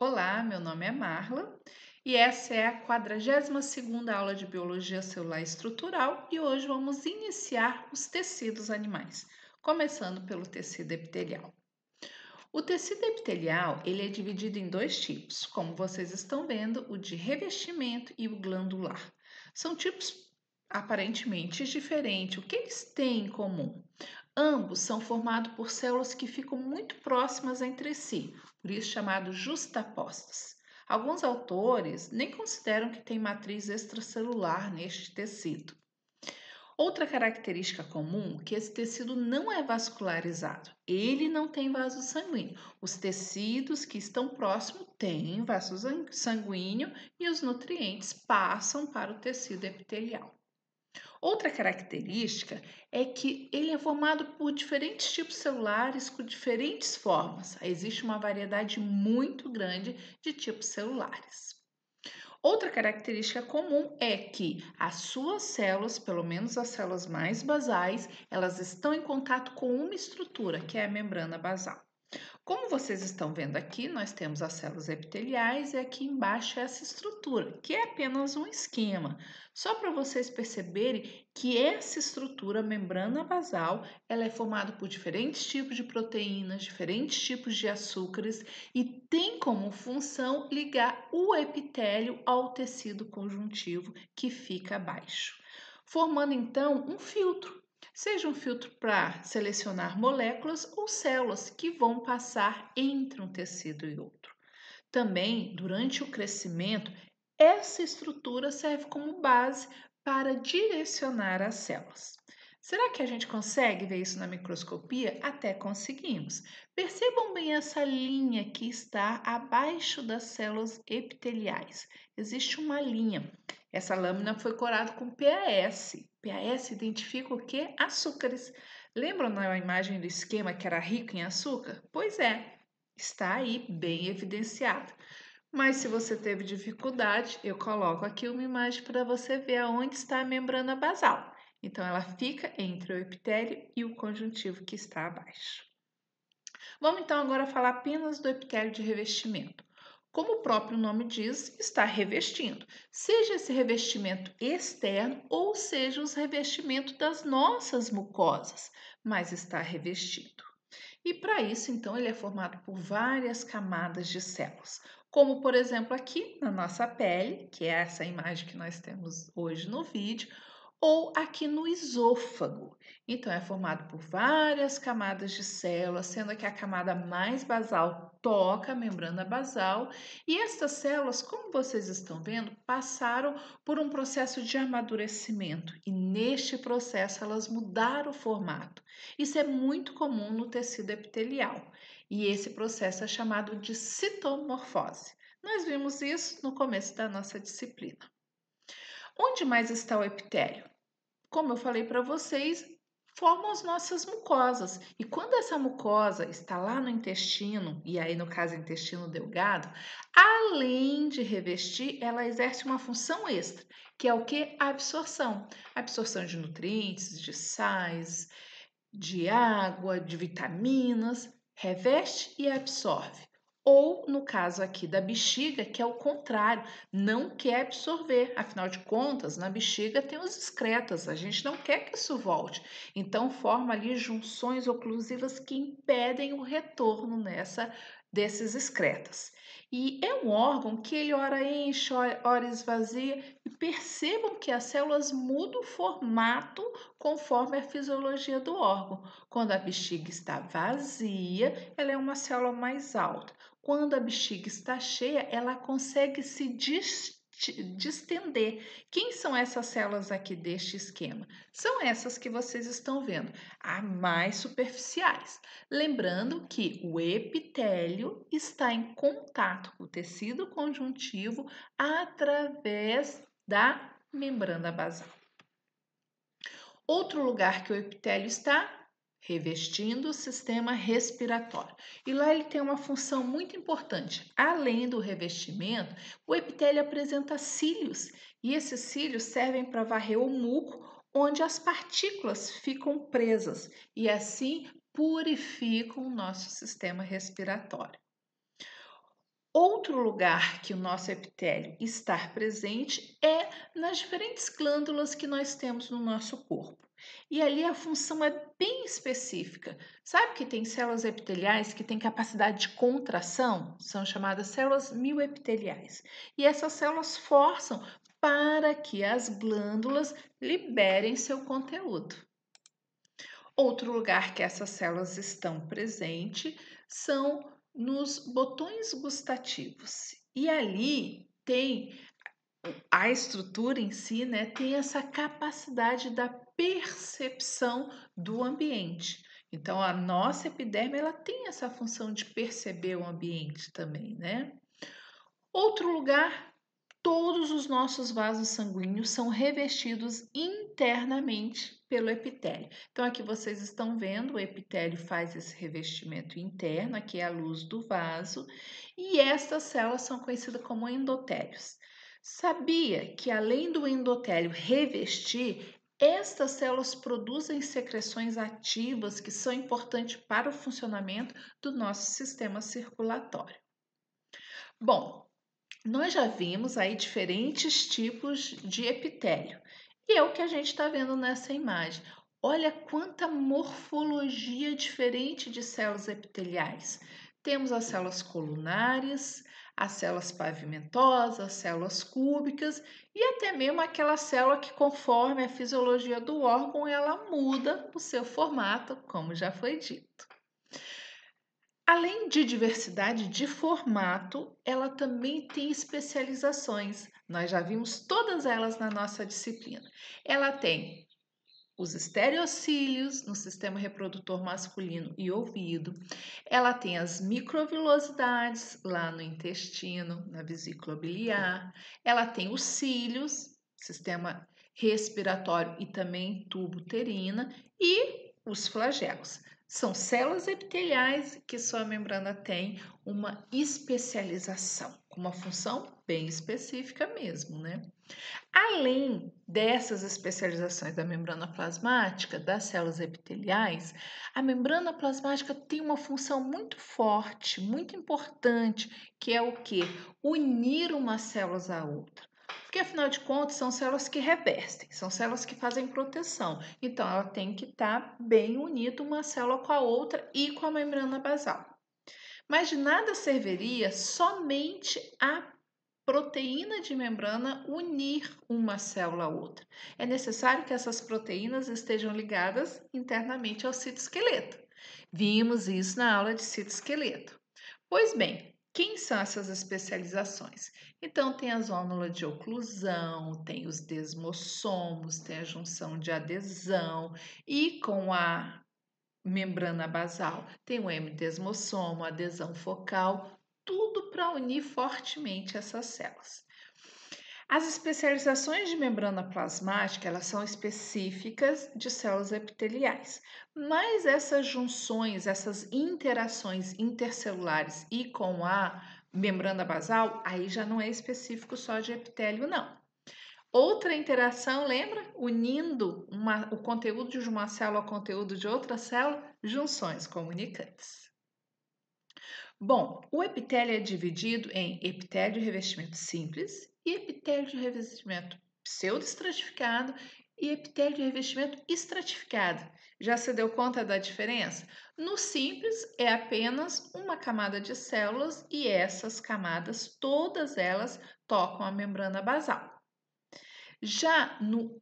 Olá, meu nome é Marla e essa é a 42ª aula de Biologia Celular Estrutural e hoje vamos iniciar os tecidos animais, começando pelo tecido epitelial. O tecido epitelial ele é dividido em dois tipos, como vocês estão vendo, o de revestimento e o glandular. São tipos aparentemente diferentes. O que eles têm em comum? Ambos são formados por células que ficam muito próximas entre si, por isso chamados justapostas. Alguns autores nem consideram que tem matriz extracelular neste tecido. Outra característica comum é que esse tecido não é vascularizado. Ele não tem vaso sanguíneo. Os tecidos que estão próximos têm vaso sanguíneo e os nutrientes passam para o tecido epitelial. Outra característica é que ele é formado por diferentes tipos celulares com diferentes formas. Existe uma variedade muito grande de tipos celulares. Outra característica comum é que as suas células, pelo menos as células mais basais, elas estão em contato com uma estrutura, que é a membrana basal. Como vocês estão vendo aqui, nós temos as células epiteliais e aqui embaixo essa estrutura, que é apenas um esquema. Só para vocês perceberem que essa estrutura, membrana basal, ela é formada por diferentes tipos de proteínas, diferentes tipos de açúcares e tem como função ligar o epitélio ao tecido conjuntivo que fica abaixo, formando então um filtro. Seja um filtro para selecionar moléculas ou células que vão passar entre um tecido e outro. Também, durante o crescimento, essa estrutura serve como base para direcionar as células. Será que a gente consegue ver isso na microscopia? Até conseguimos. Percebam bem essa linha que está abaixo das células epiteliais. Existe uma linha. Essa lâmina foi corada com PAS. PAS identifica o que? Açúcares. Lembram na imagem do esquema que era rico em açúcar? Pois é, está aí bem evidenciado. Mas se você teve dificuldade, eu coloco aqui uma imagem para você ver aonde está a membrana basal. Então, ela fica entre o epitélio e o conjuntivo que está abaixo. Vamos então agora falar apenas do epitélio de revestimento. Como o próprio nome diz, está revestindo, seja esse revestimento externo ou seja os revestimentos das nossas mucosas, mas está revestido. E para isso, então, ele é formado por várias camadas de células, como por exemplo aqui na nossa pele, que é essa imagem que nós temos hoje no vídeo, ou aqui no esôfago. Então, é formado por várias camadas de células, sendo que a camada mais basal toca a membrana basal, e estas células, como vocês estão vendo, passaram por um processo de amadurecimento, e neste processo elas mudaram o formato. Isso é muito comum no tecido epitelial, e esse processo é chamado de citomorfose. Nós vimos isso no começo da nossa disciplina. Onde mais está o epitélio? Como eu falei para vocês, formam as nossas mucosas. E quando essa mucosa está lá no intestino, e aí no caso intestino delgado, além de revestir, ela exerce uma função extra, que é o que? A absorção. A absorção de nutrientes, de sais, de água, de vitaminas, reveste e absorve. Ou, no caso aqui da bexiga, que é o contrário, não quer absorver. Afinal de contas, na bexiga tem os excretas, a gente não quer que isso volte. Então, forma ali junções oclusivas que impedem o retorno desses excretas. E é um órgão que ele ora enche, ora esvazia, e percebam que as células mudam o formato conforme a fisiologia do órgão. Quando a bexiga está vazia, ela é uma célula mais alta. Quando a bexiga está cheia, ela consegue se distender. Quem são essas células aqui deste esquema? São essas que vocês estão vendo, as mais superficiais. Lembrando que o epitélio está em contato com o tecido conjuntivo através da membrana basal. Outro lugar que o epitélio está revestindo o sistema respiratório. E lá ele tem uma função muito importante. Além do revestimento, o epitélio apresenta cílios, e esses cílios servem para varrer o muco onde as partículas ficam presas e assim purificam o nosso sistema respiratório. Outro lugar que o nosso epitélio está presente é nas diferentes glândulas que nós temos no nosso corpo. E ali a função é bem específica. Sabe que tem células epiteliais que têm capacidade de contração? São chamadas células mioepiteliais. E essas células forçam para que as glândulas liberem seu conteúdo. Outro lugar que essas células estão presentes são nos botões gustativos. E ali tem a estrutura em si, né, tem essa capacidade da percepção do ambiente. Então, a nossa epiderme, ela tem essa função de perceber o ambiente também, né? Outro lugar, todos os nossos vasos sanguíneos são revestidos internamente pelo epitélio. Então, aqui vocês estão vendo, o epitélio faz esse revestimento interno, aqui é a luz do vaso, e estas células são conhecidas como endotélios. Sabia que além do endotélio revestir, estas células produzem secreções ativas que são importantes para o funcionamento do nosso sistema circulatório? Bom, nós já vimos aí diferentes tipos de epitélio e é o que a gente está vendo nessa imagem. Olha quanta morfologia diferente de células epiteliais. Temos as células colunares, as células pavimentosas, as células cúbicas e até mesmo aquela célula que, conforme a fisiologia do órgão, ela muda o seu formato, como já foi dito. Além de diversidade de formato, ela também tem especializações. Nós já vimos todas elas na nossa disciplina. Ela tem os estereocílios no sistema reprodutor masculino e ouvido. Ela tem as microvilosidades lá no intestino, na vesícula biliar. Ela tem os cílios, sistema respiratório e também tubo uterina e os flagelos. São células epiteliais que sua membrana tem uma especialização, com uma função bem específica mesmo, né? Além dessas especializações da membrana plasmática, das células epiteliais, a membrana plasmática tem uma função muito forte, muito importante, que é o que? Unir umas células à outra. Porque afinal de contas são células que revestem, são células que fazem proteção. Então ela tem que estar bem unida uma célula com a outra e com a membrana basal. Mas de nada serviria somente a proteína de membrana unir uma célula a outra. É necessário que essas proteínas estejam ligadas internamente ao citoesqueleto. Vimos isso na aula de citoesqueleto. Pois bem, quem são essas especializações? Então, tem a zônula de oclusão, tem os desmossomos, tem a junção de adesão e com a membrana basal tem o hemidesmossomo, a adesão focal, tudo para unir fortemente essas células. As especializações de membrana plasmática, elas são específicas de células epiteliais, mas essas junções, essas interações intercelulares e com a membrana basal, aí já não é específico só de epitélio, não. Outra interação, lembra? Unindo o conteúdo de uma célula ao conteúdo de outra célula, junções comunicantes. Bom, o epitélio é dividido em epitélio de revestimento simples e epitélio de revestimento pseudoestratificado e epitélio de revestimento estratificado. Já se deu conta da diferença? No simples é apenas uma camada de células e essas camadas, todas elas, tocam a membrana basal. Já no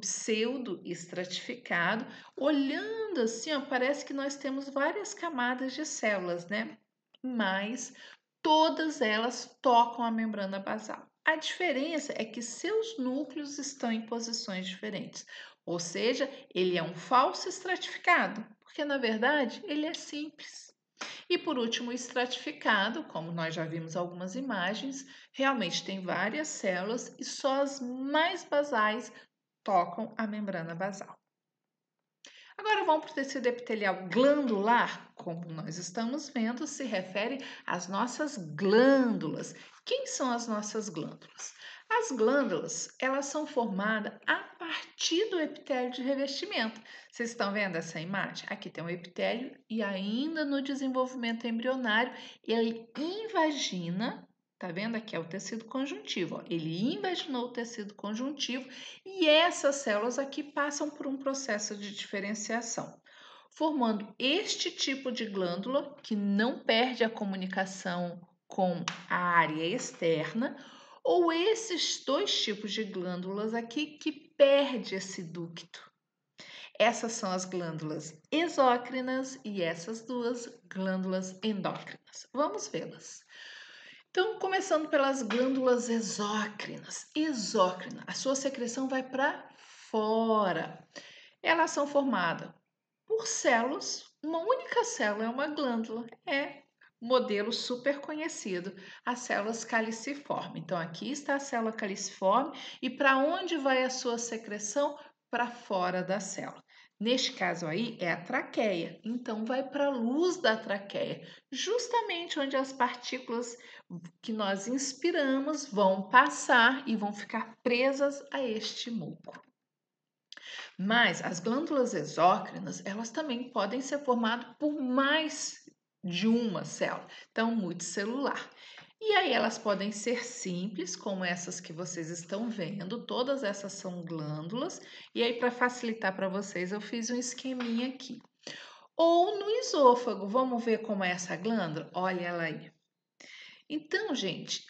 pseudo-estratificado, olhando assim, ó, parece que nós temos várias camadas de células, né? Mas todas elas tocam a membrana basal. A diferença é que seus núcleos estão em posições diferentes, ou seja, ele é um falso estratificado, porque na verdade ele é simples. E por último, o estratificado, como nós já vimos algumas imagens, realmente tem várias células e só as mais basais tocam a membrana basal. Agora vamos para o tecido epitelial glandular. Como nós estamos vendo, se refere às nossas glândulas. Quem são as nossas glândulas? As glândulas, elas são formadas a partir partir do epitélio de revestimento. Vocês estão vendo essa imagem? Aqui tem um epitélio e ainda no desenvolvimento embrionário, ele invagina, tá vendo? Aqui é o tecido conjuntivo, ó. Ele invaginou o tecido conjuntivo e essas células aqui passam por um processo de diferenciação, formando este tipo de glândula que não perde a comunicação com a área externa, ou esses dois tipos de glândulas aqui que perde esse ducto. Essas são as glândulas exócrinas e essas duas glândulas endócrinas. Vamos vê-las. Então, começando pelas glândulas exócrinas. Exócrina, a sua secreção vai para fora. Elas são formadas por células, uma única célula é uma glândula, é modelo super conhecido, as células caliciformes. Então, aqui está a célula caliciforme e para onde vai a sua secreção? Para fora da célula. Neste caso aí é a traqueia, então vai para a luz da traqueia, justamente onde as partículas que nós inspiramos vão passar e vão ficar presas a este muco. Mas as glândulas exócrinas, elas também podem ser formadas por mais de uma célula, então multicelular. E aí elas podem ser simples, como essas que vocês estão vendo, todas essas são glândulas. E aí para facilitar para vocês, eu fiz um esqueminha aqui. Ou no esôfago, vamos ver como é essa glândula? Olha ela aí. Então, gente,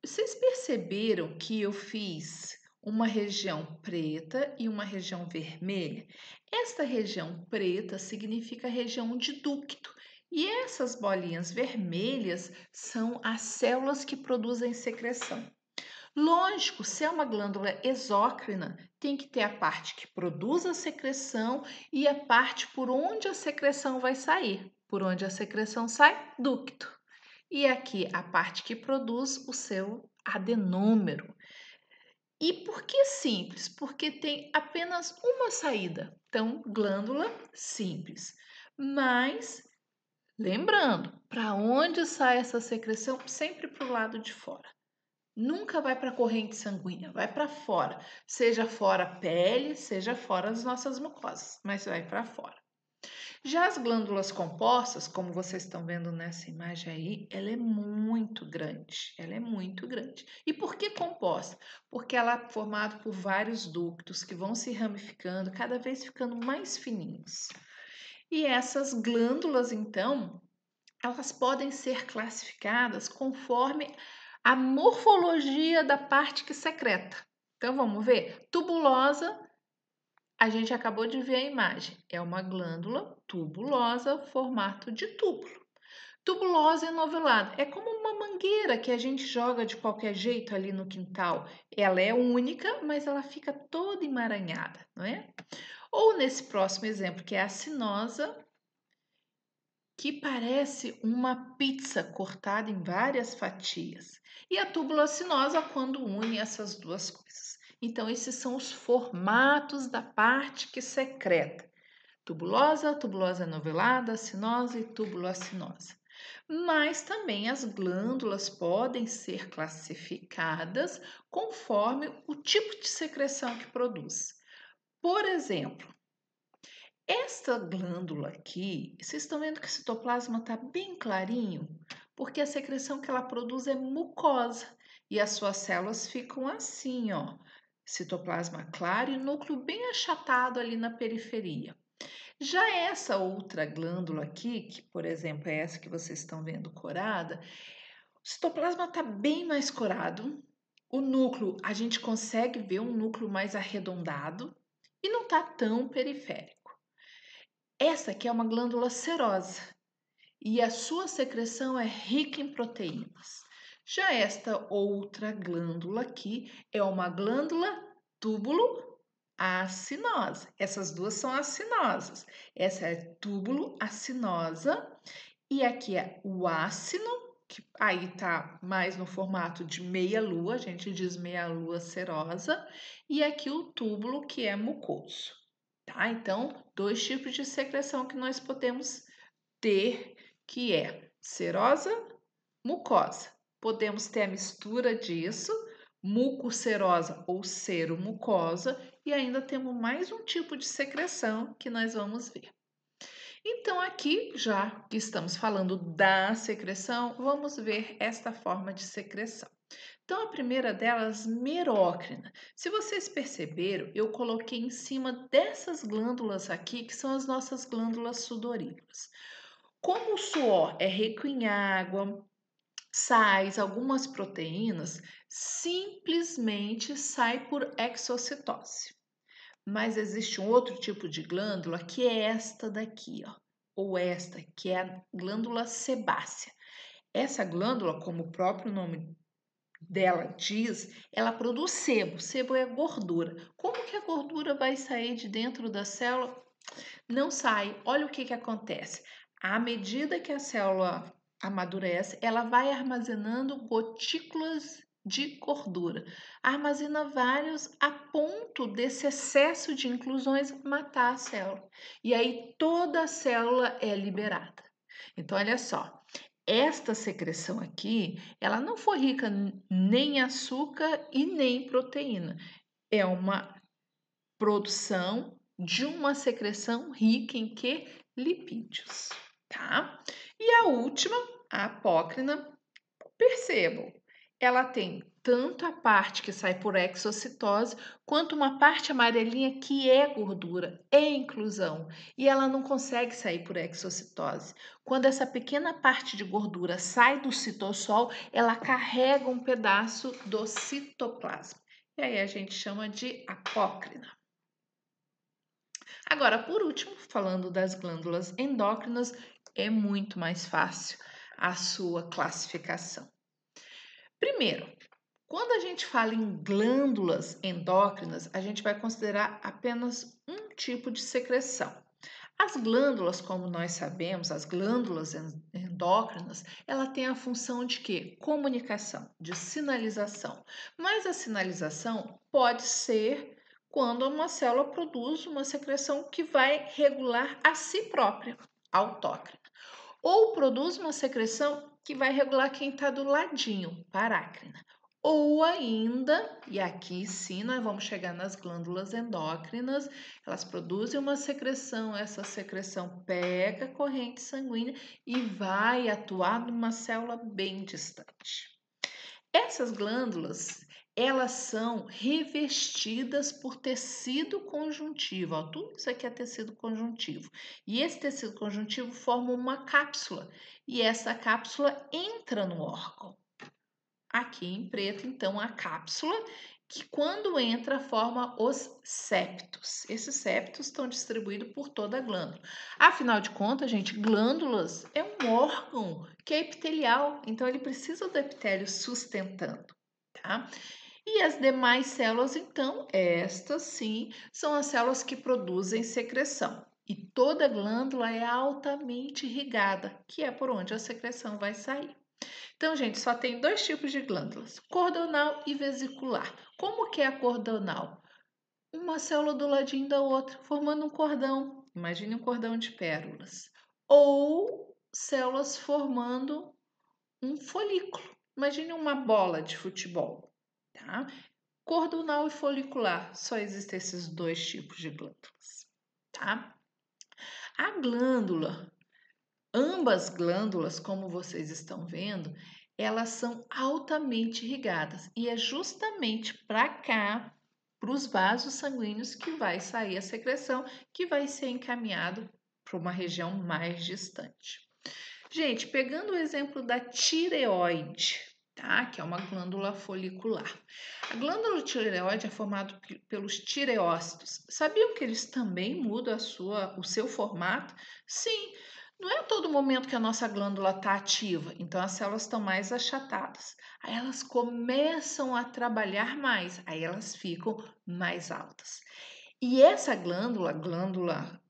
vocês perceberam que eu fiz uma região preta e uma região vermelha? Esta região preta significa região de ducto. E essas bolinhas vermelhas são as células que produzem secreção. Lógico, se é uma glândula exócrina, tem que ter a parte que produz a secreção e a parte por onde a secreção vai sair. Por onde a secreção sai? Ducto. E aqui a parte que produz o seu adenômero. E por que simples? Porque tem apenas uma saída. Então, glândula simples. Mas, lembrando, para onde sai essa secreção? Sempre para o lado de fora. Nunca vai para a corrente sanguínea, vai para fora. Seja fora a pele, seja fora as nossas mucosas, mas vai para fora. Já as glândulas compostas, como vocês estão vendo nessa imagem aí, ela é muito grande, ela é muito grande. E por que composta? Porque ela é formada por vários ductos que vão se ramificando, cada vez ficando mais fininhos. E essas glândulas, então, elas podem ser classificadas conforme a morfologia da parte que secreta. Então, vamos ver? Tubulosa, a gente acabou de ver a imagem. É uma glândula tubulosa, formato de túbulo. Tubulosa enovulada. É como uma mangueira que a gente joga de qualquer jeito ali no quintal. Ela é única, mas ela fica toda emaranhada, não é? Ou nesse próximo exemplo, que é a sinosa, que parece uma pizza cortada em várias fatias. E a tubulocinosa quando une essas duas coisas. Então, esses são os formatos da parte que secreta. Tubulosa, tubulosa novelada, sinosa e tubulocinosa. Mas também as glândulas podem ser classificadas conforme o tipo de secreção que produz. Por exemplo, esta glândula aqui, vocês estão vendo que o citoplasma está bem clarinho? Porque a secreção que ela produz é mucosa e as suas células ficam assim, ó. Citoplasma claro e núcleo bem achatado ali na periferia. Já essa outra glândula aqui, que por exemplo é essa que vocês estão vendo corada, o citoplasma está bem mais corado. O núcleo, a gente consegue ver um núcleo mais arredondado e não está tão periférico. Essa aqui é uma glândula serosa e a sua secreção é rica em proteínas. Já esta outra glândula aqui é uma glândula túbulo acinosa. Essas duas são acinosas. Essa é túbulo acinosa e aqui é o ácino, que aí tá mais no formato de meia-lua, a gente diz meia-lua serosa, e aqui o túbulo que é mucoso. Tá? Então, dois tipos de secreção que nós podemos ter, que é serosa, mucosa. Podemos ter a mistura disso, mucocerosa ou seromucosa, e ainda temos mais um tipo de secreção que nós vamos ver. Então, aqui, já que estamos falando da secreção, vamos ver esta forma de secreção. Então, a primeira delas, merócrina. Se vocês perceberam, eu coloquei em cima dessas glândulas aqui, que são as nossas glândulas sudoríparas. Como o suor é rico em água, sais, algumas proteínas, simplesmente sai por exocitose. Mas existe um outro tipo de glândula que é esta daqui, ó, ou esta, que é a glândula sebácea. Essa glândula, como o próprio nome dela diz, ela produz sebo. Sebo é gordura. Como que a gordura vai sair de dentro da célula? Não sai. Olha o que que acontece. À medida que a célula amadurece, ela vai armazenando gotículas de gordura. Armazena vários a ponto desse excesso de inclusões matar a célula. E aí toda a célula é liberada. Então, olha só. Esta secreção aqui, ela não foi rica nem em açúcar e nem em proteína. É uma produção de uma secreção rica em que? Lipídios, tá? E a última, a apócrina, percebam, ela tem tanto a parte que sai por exocitose, quanto uma parte amarelinha que é gordura, é inclusão, e ela não consegue sair por exocitose. Quando essa pequena parte de gordura sai do citossol, ela carrega um pedaço do citoplasma. E aí a gente chama de apócrina. Agora, por último, falando das glândulas endócrinas, é muito mais fácil a sua classificação. Primeiro, quando a gente fala em glândulas endócrinas, a gente vai considerar apenas um tipo de secreção. As glândulas, como nós sabemos, as glândulas endócrinas, ela tem a função de quê? Comunicação, de sinalização. Mas a sinalização pode ser quando uma célula produz uma secreção que vai regular a si própria, autócrina. Ou produz uma secreção que vai regular quem está do ladinho, parácrina. Ou ainda, e aqui sim nós vamos chegar nas glândulas endócrinas, elas produzem uma secreção, essa secreção pega a corrente sanguínea e vai atuar numa célula bem distante. Essas glândulas, elas são revestidas por tecido conjuntivo. Ó, tudo isso aqui é tecido conjuntivo. E esse tecido conjuntivo forma uma cápsula. E essa cápsula entra no órgão. Aqui em preto, então, a cápsula que quando entra forma os septos. Esses septos estão distribuídos por toda a glândula. Afinal de contas, gente, glândulas é um órgão que é epitelial, então ele precisa do epitélio sustentando, tá? E as demais células, então, estas sim, são as células que produzem secreção. E toda glândula é altamente irrigada, que é por onde a secreção vai sair. Então, gente, só tem dois tipos de glândulas, cordonal e vesicular. Como que é a cordonal? Uma célula do ladinho da outra, formando um cordão. Imagine um cordão de pérolas. Ou células formando um folículo. Imagine uma bola de futebol, tá? Cordonal e folicular, só existem esses dois tipos de glândulas, tá? A glândula, ambas glândulas, como vocês estão vendo, elas são altamente irrigadas e é justamente para cá, para os vasos sanguíneos, que vai sair a secreção, que vai ser encaminhado para uma região mais distante. Gente, pegando o exemplo da tireoide, tá? Que é uma glândula folicular. A glândula tireoide é formada pelos tireócitos. Sabiam que eles também mudam o seu formato? Sim, não é a todo momento que a nossa glândula está ativa, então as células estão mais achatadas. Aí elas começam a trabalhar mais, aí elas ficam mais altas. E essa glândula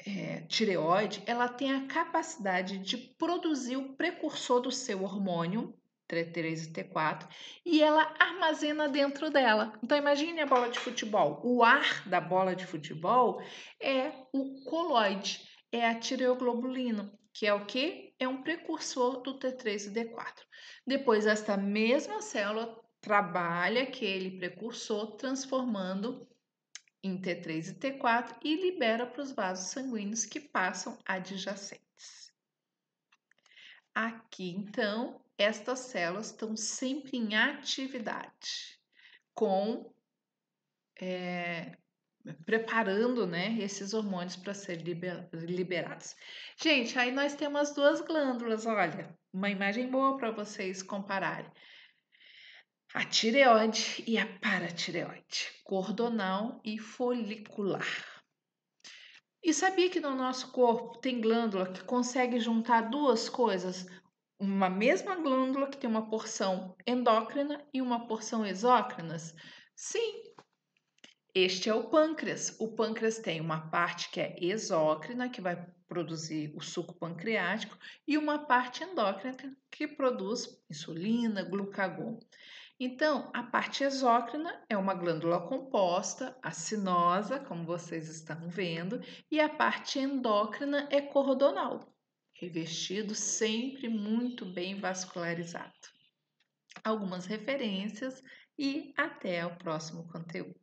tireoide, ela tem a capacidade de produzir o precursor do seu hormônio, T3 e T4, e ela armazena dentro dela. Então, imagine a bola de futebol. O ar da bola de futebol é o coloide, é a tireoglobulina, que é o quê? É um precursor do T3 e T4. Depois, esta mesma célula trabalha aquele precursor transformando em T3 e T4 e libera para os vasos sanguíneos que passam adjacentes. Aqui, então, estas células estão sempre em atividade, preparando, né, esses hormônios para serem liberados. Gente, aí nós temos as duas glândulas, olha, uma imagem boa para vocês compararem. A tireoide e a paratireoide, cordonal e folicular. E sabia que no nosso corpo tem glândula que consegue juntar duas coisas? Uma mesma glândula que tem uma porção endócrina e uma porção exócrina? Sim, este é o pâncreas. O pâncreas tem uma parte que é exócrina, que vai produzir o suco pancreático, e uma parte endócrina que produz insulina, glucagon. Então, a parte exócrina é uma glândula composta, acinosa, como vocês estão vendo, e a parte endócrina é cordonal, revestido sempre muito bem vascularizado. Algumas referências e até o próximo conteúdo.